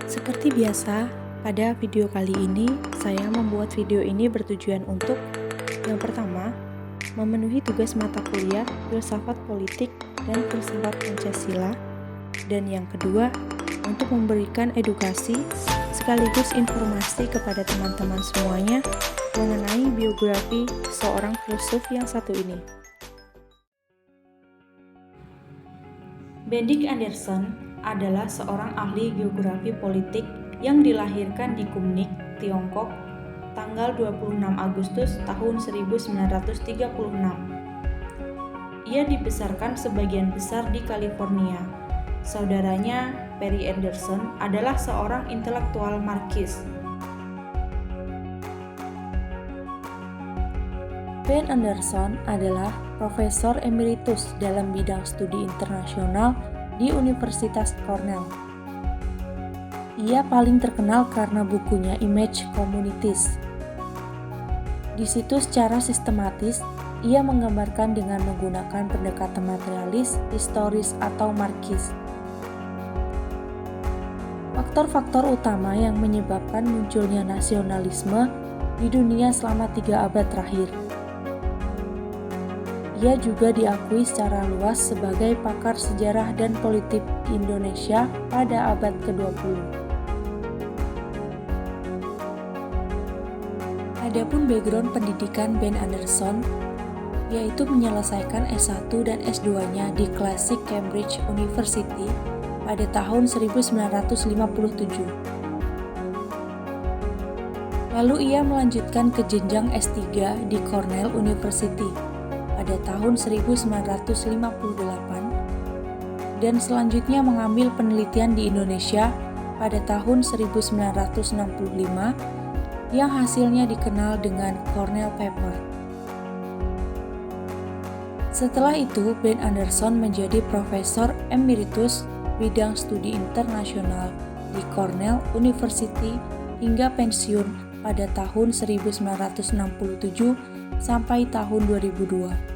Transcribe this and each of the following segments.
Seperti biasa, pada video kali ini saya membuat video ini bertujuan untuk yang pertama, memenuhi tugas mata kuliah Filsafat Politik dan Filsafat Pancasila, dan yang kedua, untuk memberikan edukasi sekaligus informasi kepada teman-teman semuanya mengenai biografi seorang filsuf yang satu ini. Bendik Anderson adalah seorang ahli geografi politik yang dilahirkan di Kumnik, Tiongkok, tanggal 26 Agustus tahun 1936. Ia dibesarkan sebagian besar di California. Saudaranya, Perry Anderson, adalah seorang intelektual Marxis. Ben Anderson adalah profesor emeritus dalam bidang studi internasional di Universitas Cornell. Ia paling terkenal karena bukunya Image Communities. Di situ secara sistematis, ia menggambarkan dengan menggunakan pendekatan materialis, historis, atau Marxis. Faktor-faktor utama yang menyebabkan munculnya nasionalisme di dunia selama 3 abad terakhir. Ia juga diakui secara luas sebagai pakar sejarah dan politik di Indonesia pada abad ke-20. Adapun background pendidikan Ben Anderson, yaitu menyelesaikan S1 dan S2-nya di Classic Cambridge University pada tahun 1957. Lalu ia melanjutkan ke jenjang S3 di Cornell University pada tahun 1958 dan selanjutnya mengambil penelitian di Indonesia pada tahun 1965 yang hasilnya dikenal dengan Cornell Paper. Setelah itu, Ben Anderson menjadi profesor emeritus bidang studi internasional di Cornell University hingga pensiun pada tahun 1967 sampai tahun 2002.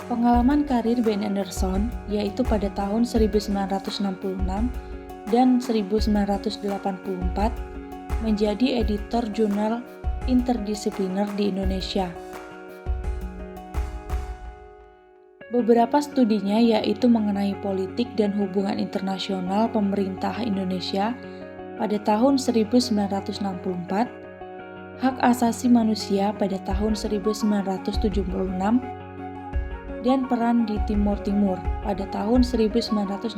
Pengalaman karir Ben Anderson yaitu pada tahun 1966 dan 1984 menjadi editor jurnal interdisipliner di Indonesia. Beberapa studinya yaitu mengenai politik dan hubungan internasional pemerintah Indonesia pada tahun 1964, hak asasi manusia pada tahun 1976, dan peran di Timur Timur pada tahun 1980.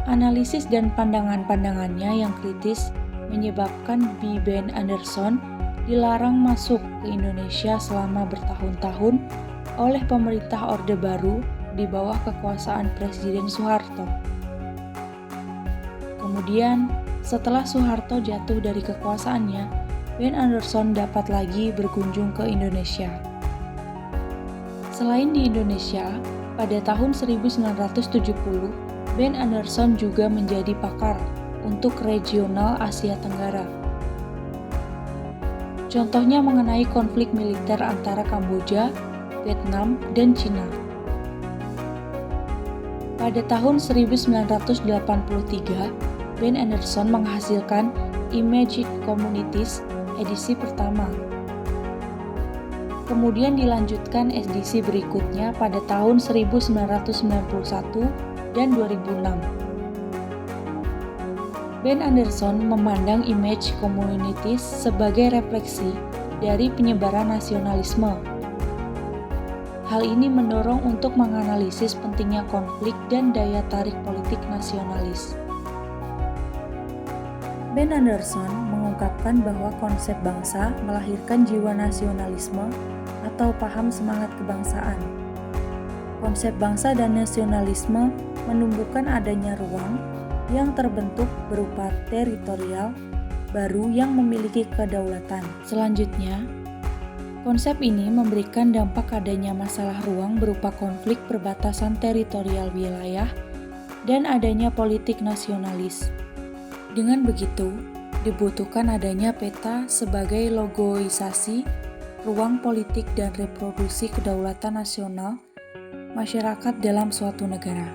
Analisis dan pandangan-pandangannya yang kritis menyebabkan Ben Anderson dilarang masuk ke Indonesia selama bertahun-tahun oleh pemerintah Orde Baru di bawah kekuasaan Presiden Soeharto. Kemudian, setelah Soeharto jatuh dari kekuasaannya, Ben Anderson dapat lagi berkunjung ke Indonesia. Selain di Indonesia, pada tahun 1970, Ben Anderson juga menjadi pakar untuk regional Asia Tenggara. Contohnya mengenai konflik militer antara Kamboja, Vietnam, dan Cina. Pada tahun 1983, Ben Anderson menghasilkan Image Communities edisi pertama. Kemudian dilanjutkan edisi berikutnya pada tahun 1991 dan 2006. Ben Anderson memandang Image Communities sebagai refleksi dari penyebaran nasionalisme. Hal ini mendorong untuk menganalisis pentingnya konflik dan daya tarik politik nasionalis. Ben Anderson mengungkapkan bahwa konsep bangsa melahirkan jiwa nasionalisme atau paham semangat kebangsaan. Konsep bangsa dan nasionalisme menumbuhkan adanya ruang yang terbentuk berupa teritorial baru yang memiliki kedaulatan. Selanjutnya, konsep ini memberikan dampak adanya masalah ruang berupa konflik perbatasan teritorial wilayah dan adanya politik nasionalis. Dengan begitu, Dibutuhkan adanya peta sebagai logoisasi ruang politik dan reproduksi kedaulatan nasional masyarakat dalam suatu negara.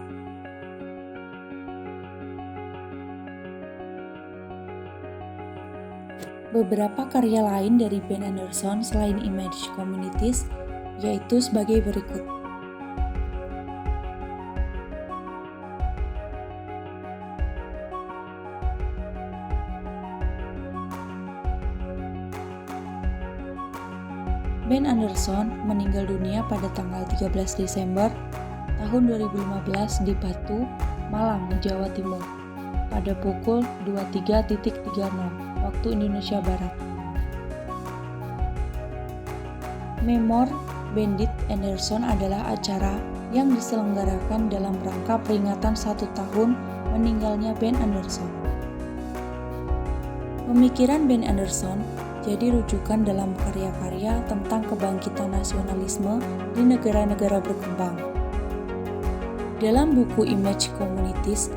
Beberapa karya lain dari Ben Anderson selain Image Communities yaitu sebagai berikut. Ben Anderson meninggal dunia pada tanggal 13 Desember tahun 2015 di Batu, Malang, Jawa Timur pada pukul 23.30 waktu Indonesia Barat. Memor Bandit Anderson adalah acara yang diselenggarakan dalam rangka peringatan 1 tahun meninggalnya Ben Anderson. Pemikiran Ben Anderson jadi rujukan dalam karya-karya tentang kebangkitan nasionalisme di negara-negara berkembang. Dalam buku Image Communities,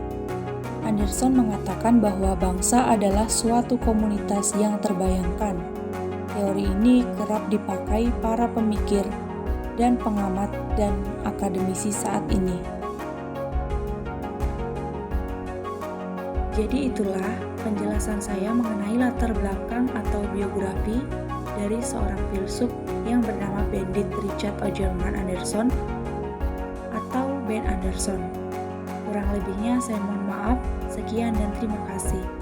Anderson mengatakan bahwa bangsa adalah suatu komunitas yang terbayangkan. Teori ini kerap dipakai para pemikir dan pengamat dan akademisi saat ini. Jadi itulah penjelasan saya mengenai latar belakang atau biografi dari seorang filsuf yang bernama Benedict Richard Ogerman Anderson atau Ben Anderson. Kurang lebihnya saya mohon maaf. Sekian dan terima kasih.